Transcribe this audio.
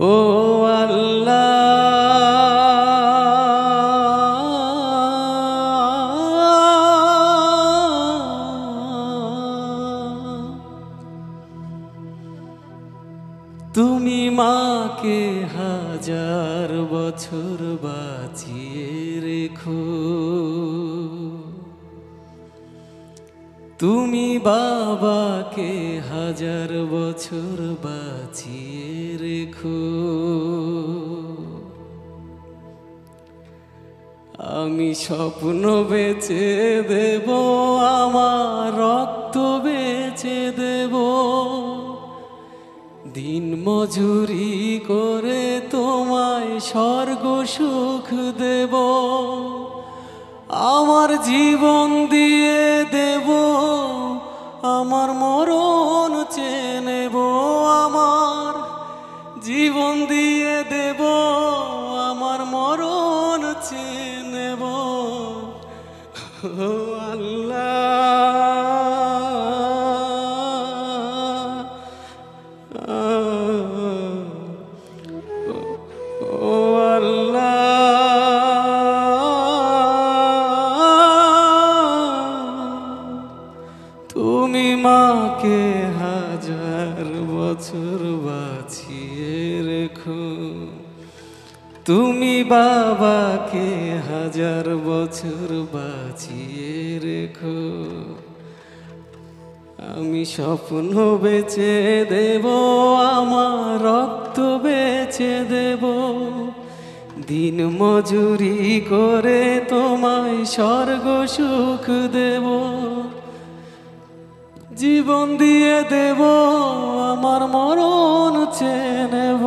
ও আল্লাহ, তুমি মাকে হাজার বছর বাঁচিয়ে রেখো, তুমি বাবাকে হাজার বছর বাঁচিয়ে রেখো। আমি স্বপ্ন বেচে দেব, আমার রক্ত বেচে দেব, দিন মজুরি করে তোমায় স্বর্গ সুখ দেব। আমার জীবন দিয়ে দেব, আমার মরণ চেয়ে নেব, আমার জীবন দিয়ে দেব, আমার মরণ চেয়ে নেব। ও আল্লাহ, ও আল্লাহ, তুমি মাকে হাজার বছর বাঁচিয়ে রেখো, তুমি বাবাকে হাজার বছর বাঁচিয়ে রেখো। আমি স্বপ্ন বেচে দেব, আমার রক্ত বেচে দেব, দিন মজুরি করে তোমায় স্বর্গ সুখ দেব। জীবন দিয়ে দেব, আমার মরণ চেয়ে নেব।